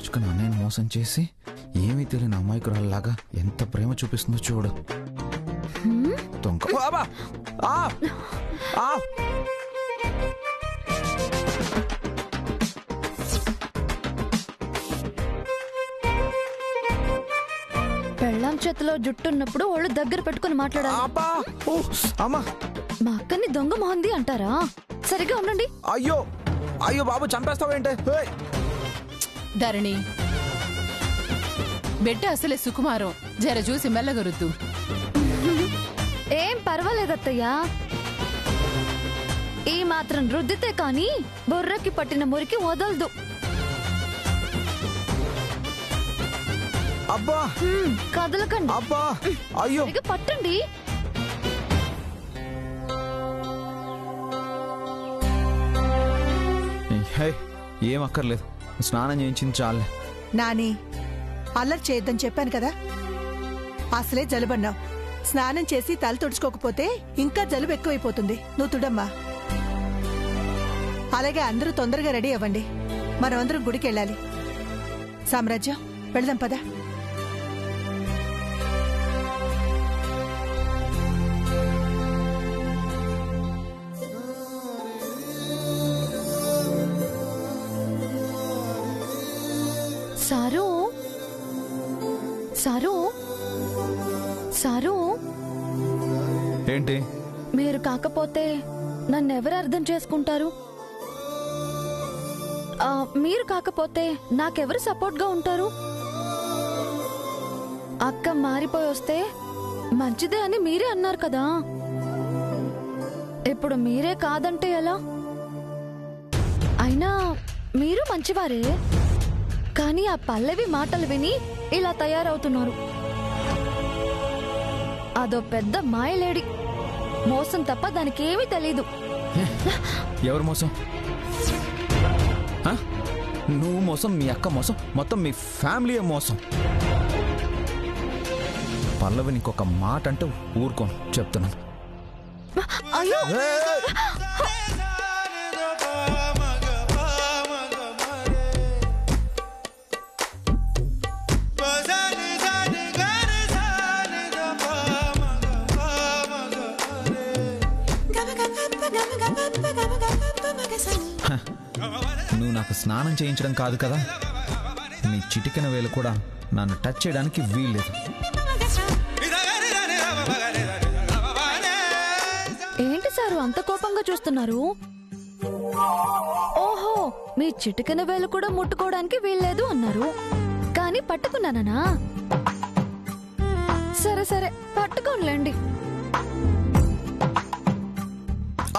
మార్చుకుని అన్నయ్యను మోసం చేసి ఏమీ తెలియని అమాయకురాల్లాగా ఎంత ప్రేమ చూపిస్తుందో చూడు. పెళ్ళాం చేతిలో జుట్టున్నప్పుడు ఒళ్ళు దగ్గర పెట్టుకుని మాట్లాడాలి. మా అక్కని దొంగ మొహంది అంటారా? సరిగా ఉండండి. అయ్యో అయ్యో బాబు, చంపేస్తావేంటే? ధరణి, బిడ్డ అసలే సుకుమారం, జర చూసి మెల్లగరుద్దు. ఏం పర్వాలేదత్తయ్యా, ఈ మాత్రం రుద్దితే కాని బుర్రకి పట్టిన మురికి వదలదు. అబ్బా కదలకండి. అబ్బా అయ్యో పట్టండి. ఏం అక్కర్లేదు, స్నానం చేయించింది చాలే. నాని, అల్లరి చేయొద్దని చెప్పాను కదా. అసలే జలుబన్నావు. స్నానం చేసి తల తుడుచుకోకపోతే ఇంకా జలుబు ఎక్కువైపోతుంది. నువ్వు తుడమ్మా. అలాగే అందరూ తొందరగా రెడీ అవ్వండి, మనమందరం గుడికి వెళ్ళాలి. సామ్రాజ్యం, వెళదాం పదా. సారు, సారు, సారు, ఏంటి? మీరు కాకపోతే నన్నెవరు అర్థం చేసుకుంటారు? మీరు కాకపోతే నాకెవరు సపోర్ట్ గా ఉంటారు? అక్క మారిపోయి వస్తే మంచిదే అని మీరే అన్నారు కదా. ఇప్పుడు మీరే కాదంటే ఎలా? అయినా మీరు మంచివారే, కానీ ఆ పల్లవి మాటలు విని ఇలా తయారవుతున్నారు. అదో పెద్ద మాయలేడి, మోసం తప్ప దానికేమీ తెలీదు. ఎవరు మోసం? నువ్వు మోసం, మీ అక్క మోసం, మొత్తం మీ ఫ్యామిలీ మోసం. పల్లవి ఇంకొక మాట అంటే ఊరుకోను, చెప్తున్నాను. అయ్యో, నువ్వు నాకు స్నానం చేయించడం కాదు కదా, నీ చిటికెన వేలు కూడా నన్ను టచ్ చేయడానికి వీల్లేదు. ఏంటి సారు అంత కోపంగా చూస్తున్నారు? ఓహో, మీ చిటికెన వేలు కూడా ముట్టుకోవడానికి వీల్లేదు అన్నారు, కానీ పట్టుకున్నానా? సరే సరే, పట్టుకోనులేండి.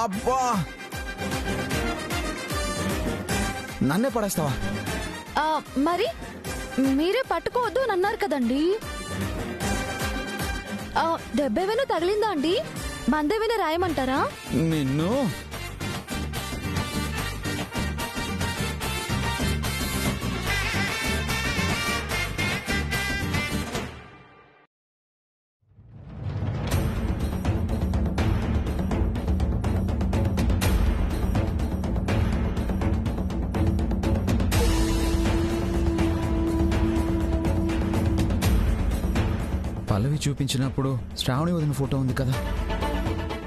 అబ్బా, నన్నే పడేస్తావా? మరి మీరే పట్టుకోవద్దు అని అన్నారు కదండి. దెబ్బేమైనా తగిలిందా అండి? మందేమైనా రాయమంటారా? నిన్ను పల్లవి చూపించినప్పుడు శ్రావణి వదిన ఫోటో ఉంది కదా,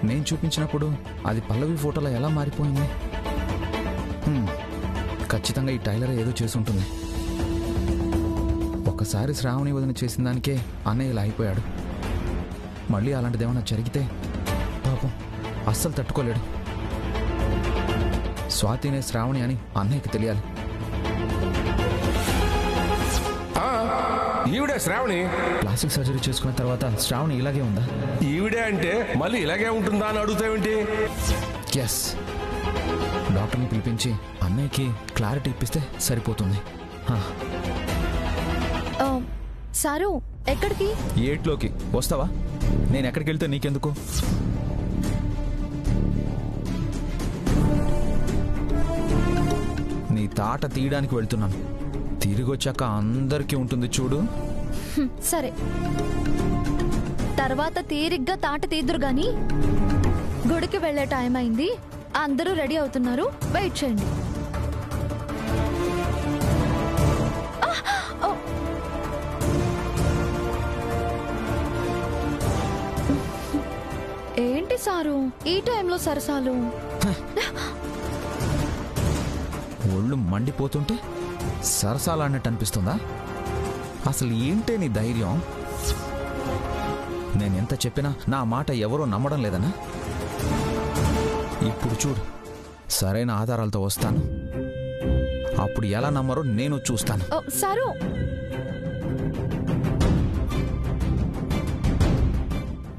నేను చూపించినప్పుడు అది పల్లవి ఫోటోలో ఎలా మారిపోయింది? ఖచ్చితంగా ఈ టైలర్ ఏదో చేసుంటుంది. ఒకసారి శ్రావణి వదిన చేసిన దానికే అన్నయ్య ఇలా అయిపోయాడు. మళ్ళీ అలాంటిదేమన్నా జరిగితే పాపం అస్సలు తట్టుకోలేడు. స్వాతినే శ్రావణి అని అన్నయ్యకి తెలియాలి. ఈవిడే శ్రావణి. ప్లాస్టిక్ సర్జరీ చేసుకున్న తర్వాత శ్రావణి ఇలాగే ఉందా? ఈవిడే అంటే మళ్ళీ ఇలాగే ఉంటుందా అని అడుగుతావేంటి? ఎస్, డాక్టర్ని పిలిపించి అన్నయ్యకి క్లారిటీ ఇప్పిస్తే సరిపోతుంది. సారు, ఎక్కడికి? ఏట్లోకి వస్తావా? నేను ఎక్కడికి వెళ్తే నీకెందుకు? నీ తాట తీయడానికి వెళ్తున్నాను. తిరిగి వచ్చాక అందరికీ ఉంటుంది చూడు. సరే, తర్వాత తీరిగ్గా తాట తీదురు గాని. గుడికి వెళ్లే టైం అయింది, అందరూ రెడీ అవుతున్నారు, వెయిట్ చేయండి. సారు ఈ టైంలో సరసాలు? ఒళ్ళు మండిపోతుంటే సరసాలన్నట్టు అనిపిస్తుందా? అసలు ఏంటే నీ ధైర్యం? నేనెంత చెప్పినా నా మాట ఎవరో నమ్మడం లేదనా? ఇప్పుడు చూడు, సరైన ఆధారాలతో వస్తాను. అప్పుడు ఎలా నమ్మరో నేను చూస్తాను. సారు,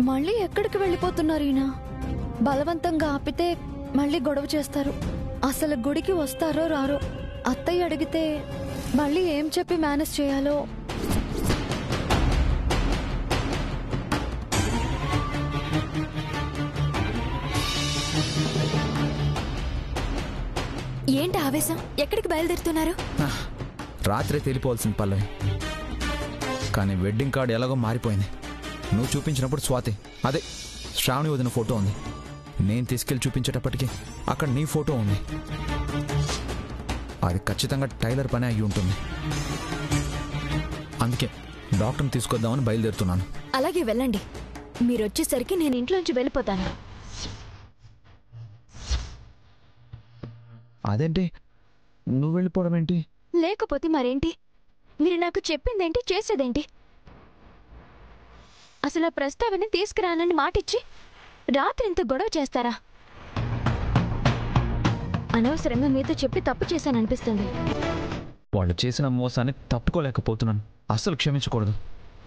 మళ్ళీ ఎక్కడికి వెళ్ళిపోతున్నారు ఈయన? బలవంతంగా ఆపితే మళ్ళీ గొడవ చేస్తారు. అసలు గుడికి వస్తారో రారో? అత్తయ్య అడిగితే మళ్ళీ ఏం చెప్పి మేనేజ్ చేయాలో? ఏంటి ఆవేశం? ఎక్కడికి బయలుదేరుతున్నారు? రాత్రే తెలిపోవాల్సింది పల్లవి, కానీ వెడ్డింగ్ కార్డు ఎలాగో మారిపోయింది. నువ్వు చూపించినప్పుడు స్వాతి, అదే శ్రావణి వదిన ఫోటో ఉంది. నేను తీసుకెళ్లి చూపించేటప్పటికి అక్కడ నీ ఫోటో ఉంది. అది ఖచ్చితంగా టైలర్ పని అయ్యి ఉంటుంది. అందుకే డాక్టర్ని తీసుకొద్దామని బయలుదేరుతున్నాను. అలాగే వెళ్ళండి. మీరు వచ్చేసరికి నేను ఇంట్లోంచి వెళ్ళిపోతాను. అదేంటి నువ్వు వెళ్ళిపోవడం ఏంటి? లేకపోతే మరేంటి? మీరు నాకు చెప్పిందేంటి, చేసేదేంటి? అసలు ఆ ప్రస్తావన తీసుకురానని మాటిచ్చి రాత్రి ఇంత గొడవ చేస్తారా? అనవసరంగా మీతో చెప్పి తప్పు చేశాననిపిస్తుంది. వాళ్ళు చేసిన మోసాన్ని తట్టుకోలేకపోతున్నాను. అస్సలు క్షమించకూడదు.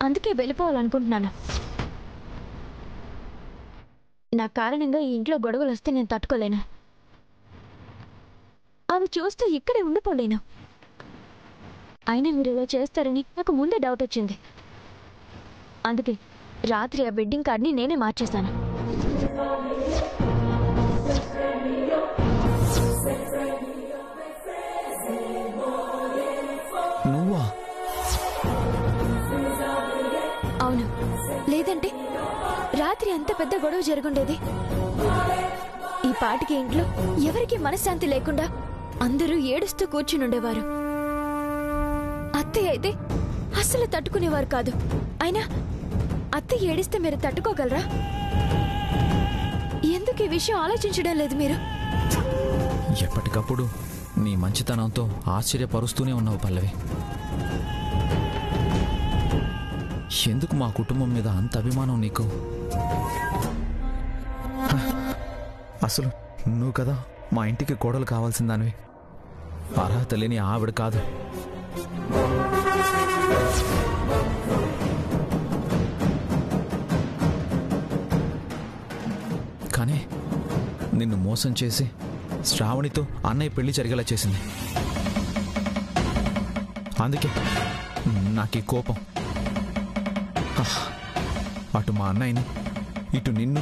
అందుకే వెళ్ళిపోవాలనుకుంటున్నాను. నా కారణంగా ఈ ఇంట్లో గొడవలు వస్తే నేను తట్టుకోలేను. అవి చూస్తూ ఇక్కడే ఉండిపోలేను. అయినా మీరు ఇలా చేస్తారని నాకు ముందే డౌట్ వచ్చింది. అందుకే రాత్రి ఆ వెడ్డింగ్ కార్డ్ని నేనే మార్చేశాను. నువ్వా? అవును, లేదంటే రాత్రి అంత పెద్ద గొడవ జరుగుండేది. ఈ పాటికి ఇంట్లో ఎవరికి మనశ్శాంతి లేకుండా అందరూ ఏడుస్తూ కూర్చునుండేవారు. అత్తయ్య అయితే అస్సలు తట్టుకునేవారు కాదు. అయినా అత్తయ్య ఏడిస్తే మీరు తట్టుకోగలరా? ఎందుకు ఈ విషయం ఆలోచించడం లేదు మీరు? ఎప్పటికప్పుడు నీ మంచితనంతో ఆశ్చర్యపరుస్తూనే ఉన్నావు పల్లవి. ఎందుకు మా కుటుంబం మీద అంత అభిమానం నీకు? అసలు నువ్వు కదా మా ఇంటికి కోడలు కావాల్సిన దానివి. అర్హత లేని ఆవిడ కాదు. కానీ నిన్ను మోసం చేసి శ్రావణితో అన్నయ్య పెళ్లి జరిగేలా చేసింది. అందుకే నాకు ఈ కోపం. అటు మా అన్నయ్యని, ఇటు నిన్ను,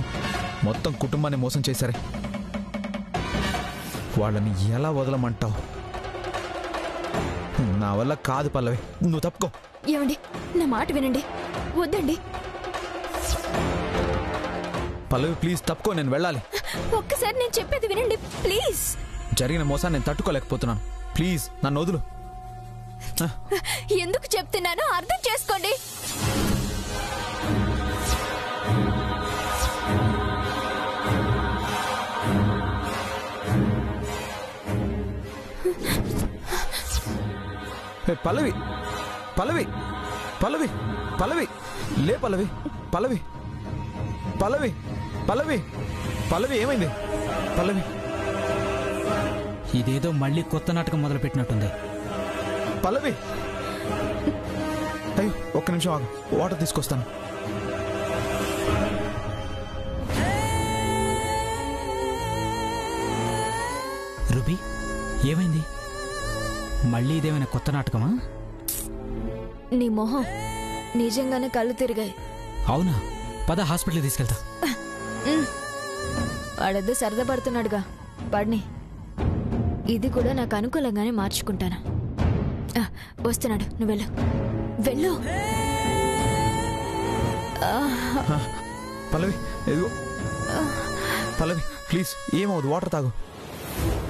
మొత్తం కుటుంబాన్ని మోసం చేశారే. వాళ్ళని ఎలా వదలమంటావు? నా వల్ల కాదు పల్లవి, నువ్వు తప్పుకో. ఏమండి, నా మాట వినండి. వద్దండి పల్లవి, ప్లీజ్ తప్పుకో, నేను వెళ్ళాలి. ఒక్కసారి నేను చెప్పేది వినండి ప్లీజ్. జరిగిన మోసాన్ని నేను తట్టుకోలేకపోతున్నాను. ప్లీజ్ నన్ను వదులు. ఎందుకు చెప్తున్నానో అర్థం చేసుకోండి. పల్లవి, పల్లవి, పల్లవి, పల్లవి, లే పల్లవి, పల్లవి, పల్లవి, పల్లవి, పల్లవి, ఏమైంది పల్లవి? ఇదేదో మళ్ళీ కొత్త నాటకం మొదలుపెట్టినట్టుంది. పల్లవి, అయ్యో ఒక్క నిమిషం ఆగు, వాటర్ తీసుకొస్తాను. రూబీ, ఏమైంది? మళ్ళీ ఇదేమైనా కొత్త నాటకమా? నీ మొహం నిజంగానే కళ్ళు తిరిగాయి. అవునా? పద హాస్పిటల్కి తీసుకెళ్తా. వాడేదో సరదా పడుతున్నాడుగా, పడిని. ఇది కూడా నాకు అనుకూలంగానే మార్చుకుంటాను. వస్తున్నాడు, నువ్వు వెళ్ళు, వెళ్ళు. పల్లవి, ఎదుగో పల్లవి, ప్లీజ్ ఏమవుదు, వాటర్ తాగు,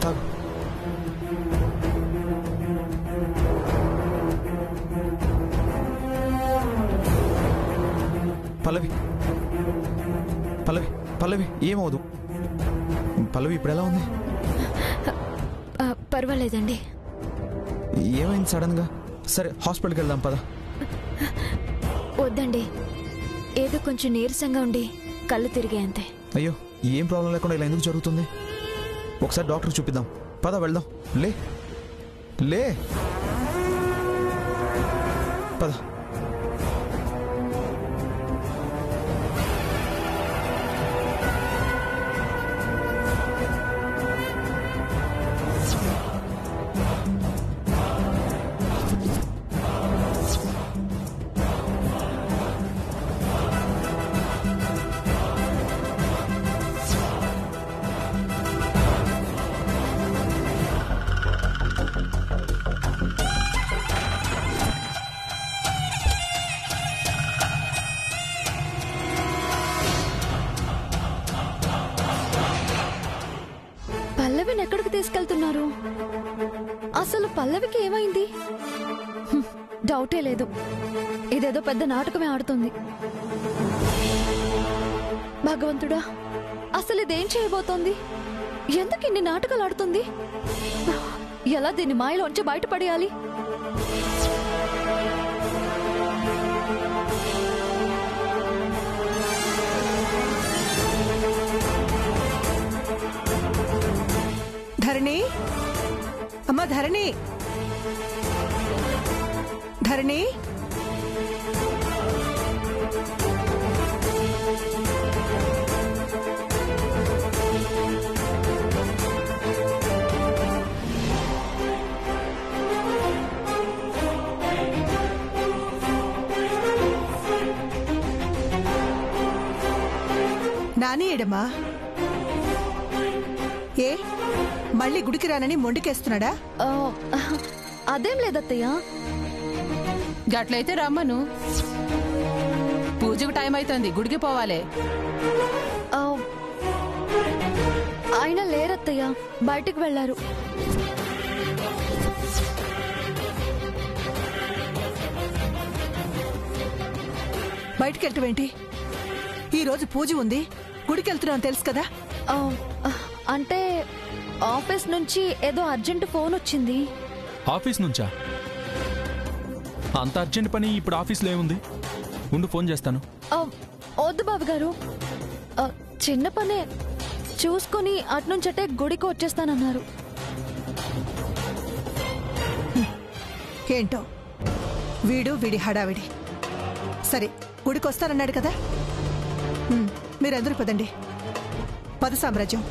తాగు. పల్లవి, పల్లవి, పల్లవి ఏమవుదు. పల్లవి ఇప్పుడు ఎలా ఉంది? పర్వాలేదండి. ఏమైంది సడన్ గా? సరే హాస్పిటల్కి వెళ్దాం పద. వద్దండి, ఏదో కొంచెం నీరసంగా ఉండి కళ్ళు తిరిగే అంతే. అయ్యో ఏం ప్రాబ్లం లేకుండా ఇలా ఎందుకు జరుగుతుంది? ఒకసారి డాక్టర్ చూపిద్దాం పద వెళ్దాం. లే లే పద. పల్లవిని ఎక్కడికి తీసుకెళ్తున్నారు? అసలు పల్లవికి ఏమైంది? డౌటే లేదు, ఇదేదో పెద్ద నాటకమే ఆడుతుంది. భగవంతుడా, అసలు ఇదేం చేయబోతోంది? ఎందుకు ఇన్ని నాటకాలు ఆడుతుంది? ఎలా దీన్ని మాయలోంచి బయటపడేయాలి? ధరణి, అమ్మా ధరణి, ధరణి, నాని ఏడమ్మా? ఏ మళ్ళీ గుడికి రానని మొండికేస్తున్నాడా? అదేం లేదత్తయ్య. గట్లయితే రమ్మను, పూజకు టైం అవుతుంది, గుడికి పోవాలి. ఆయన లేరత్తయ్య, బయటికి వెళ్లారు. బయటికి వెళ్ళటమేంటి? ఈ రోజు పూజ ఉంది, గుడికి వెళ్తున్నావు తెలుసు కదా. అంటే ఆఫీస్ నుంచి ఏదో అర్జెంట్ ఫోన్ వచ్చింది. ఆఫీస్ నుంచా? అంత అర్జెంట్ పని ఇప్పుడు ఆఫీస్లో ఏముంది? ఉండు ఫోన్ చేస్తాను. వద్దు బాబు గారు, చిన్న పనే, చూసుకుని అట్నుంచటే గుడికి వచ్చేస్తానన్నారు. ఏంటో వీడి హడావిడి. సరే గుడికి వస్తానన్నాడు కదా, మీరందరూ పదండి. పద సామ్రాజ్యం.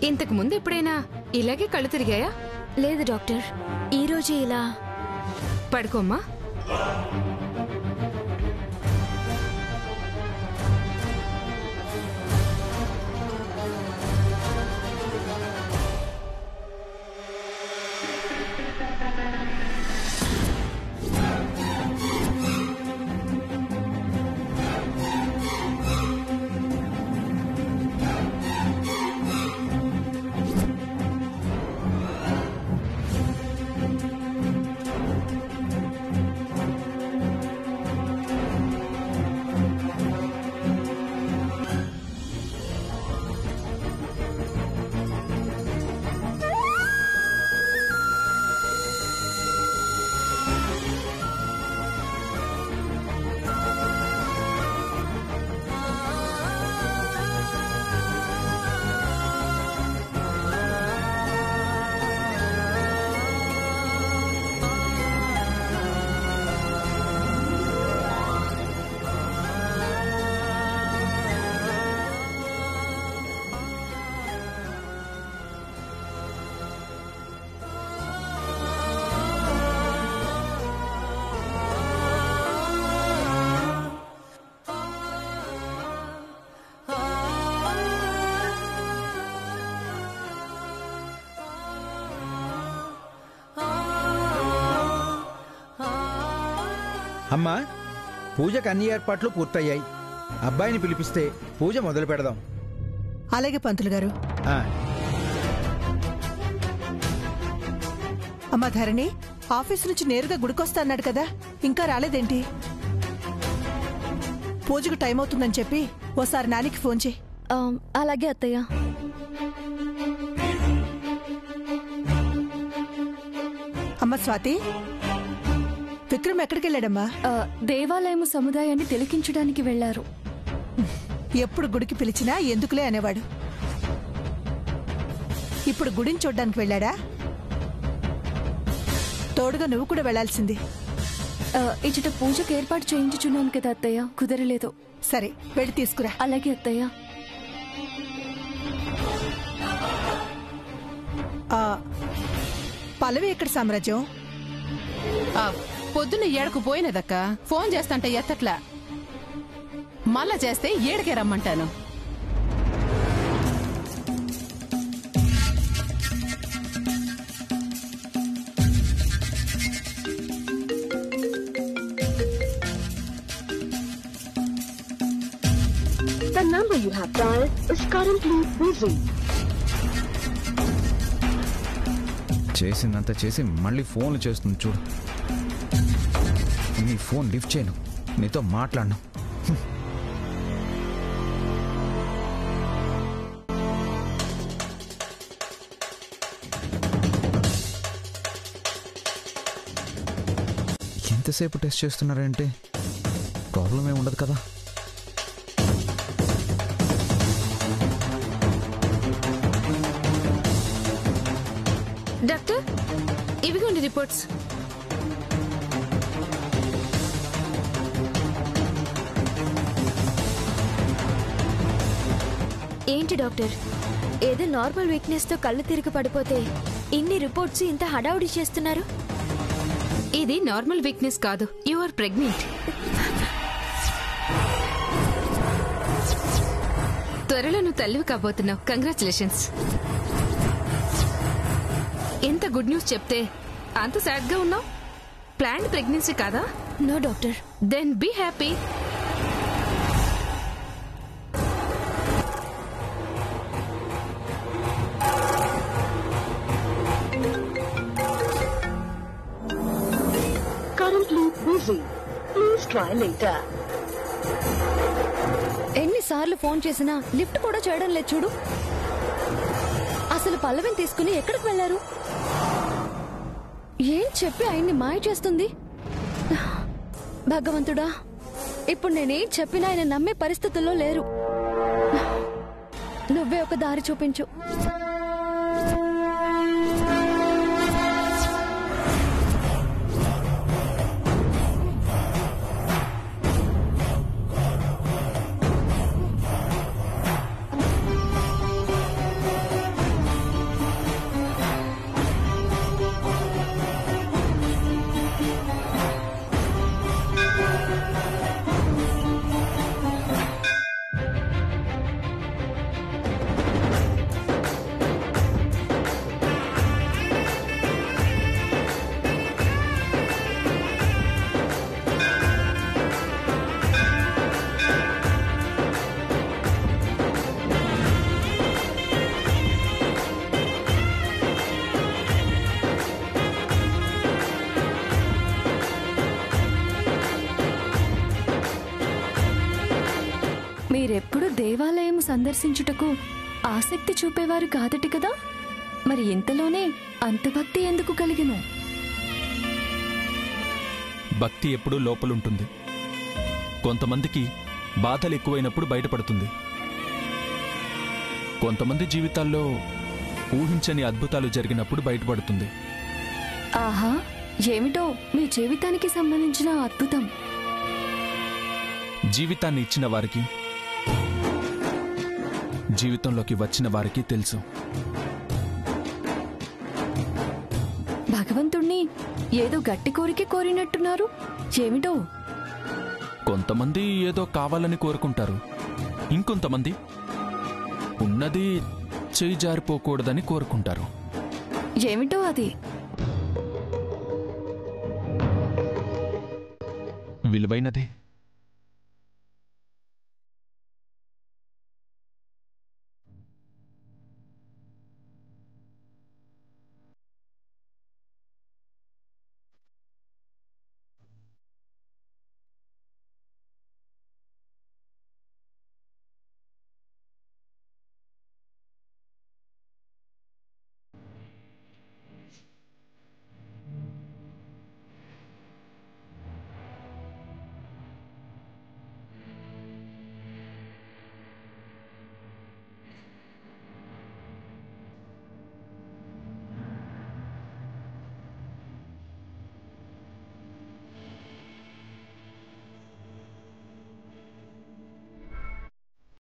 ఇంతకు ముందు ఎప్పుడైనా ఇలాగే కళ్ళు తిరిగాయా? లేదు డాక్టర్, ఈ రోజు ఇలా. పడుకోమ్మా. అమ్మా పూజకు అన్ని ఏర్పాట్లు పూర్తయ్యాయి. అబ్బాయిని పిలిపిస్తే పూజ మొదలు పెడదాం. అలాగే పంతులు గారు. ఆ, అమ్మా ధరణి, ఆఫీస్ నుంచి నేరుగా గుడికొస్తా అన్నాడు కదా, ఇంకా రాలేదేంటి? పూజకు టైం అవుతుందని చెప్పి ఓసారి నానికి ఫోన్ చేయి. అలాగే అత్తయ్య. అమ్మ స్వాతి, విక్రమ్ ఎక్కడికి వెళ్ళాడమ్మా? దేవాలయము సముదాయాన్ని తిలకించడానికి వెళ్లారు. ఎప్పుడు గుడికి పిలిచినా ఎందుకులే అనేవాడు. ఇప్పుడు గుడిని చూడ్డానికి వెళ్ళాడా? తోడుగా నువ్వు కూడా వెళ్లాల్సింది. ఇచ్చట పూజకు ఏర్పాటు చేయించుచున్నాను కదా అత్తయ్య, కుదరలేదు. సరే, వెళ్ళి తీసుకురా. అలాగే అత్తయ్య. పల్లవి ఎక్కడ సామ్రాజ్యం? పొద్దున్న ఏడకు పోయినదక్క. ఫోన్ చేస్తాంటే ఎత్తట్లా. మళ్ళా చేస్తే ఏడకే రమ్మంటాను. The number you have dialed is currently busy. చేసిందంతా చేసి మళ్ళీ ఫోన్లు చేస్తుంది చూడు. నీ ఫోన్ లిఫ్ట్ చేయను, నీతో మాట్లాడను. ఎంతసేపు టెస్ట్ చేస్తున్నారంటే ప్రాబ్లం ఏమి ఉండదు కదా. డాక్టర్, ఇవిగోండి రిపోర్ట్స్. ఏంటి డాక్టర్, ఏదో నార్మల్ వీక్నెస్ తో కళ్ళు తిరిగి పడిపోతే ఇన్ని రిపోర్ట్స్ ఇంత హడావుడి చేస్తున్నారు? ఇది నార్మల్ వీక్నెస్ కాదు, యు ఆర్ ప్రెగ్నెంట్. త్వరలో నువ్వు తల్లివి కాబోతున్నావు. కంగ్రాచులేషన్స్. ఎంత గుడ్ న్యూస్ చెప్తే అంత సాడ్ గా ఉన్నావు? ప్లాన్డ్ ప్రెగ్నెన్సీ కాదా? No doctor. Then be happy. Currently busy. Please try later. ఎన్నిసార్లు ఫోన్ చేసినా లిఫ్ట్ కూడా చేయడం లేదు చూడు. అసలు పల్లవిని తీసుకుని ఎక్కడికి వెళ్లారు? ఏం చెప్పి ఆయన్ని మాయ చేస్తుంది? భగవంతుడా, ఇప్పుడు నేనేం చెప్పినా ఆయన నమ్మే పరిస్థితుల్లో లేరు. నువ్వే ఒక దారి చూపించు. మీరెప్పుడు దేవాలయం సందర్శించుటకు ఆసక్తి చూపేవారు కాదటి కదా, మరి ఇంతలోనే అంత భక్తి ఎందుకు కలిగిను? భక్తి ఎప్పుడూ లోపలుంటుంది. కొంతమందికి బాధలు ఎక్కువైనప్పుడు బయటపడుతుంది. కొంతమంది జీవితాల్లో ఊహించని అద్భుతాలు జరిగినప్పుడు బయటపడుతుంది. ఆహా, ఏమిటో మీ జీవితానికి సంబంధించిన అద్భుతం? జీవితాన్ని ఇచ్చిన వారికి, జీవితంలోకి వచ్చిన వారికి తెలుసు. భగవంతుణ్ణి ఏదో గట్టి కోరిక కోరినట్టున్నారు, ఏమిటో? కొంతమంది ఏదో కావాలని కోరుకుంటారు, ఇంకొంతమంది ఉన్నది చేయి జారిపోకూడదని కోరుకుంటారు. ఏమిటో అది? విలువైనది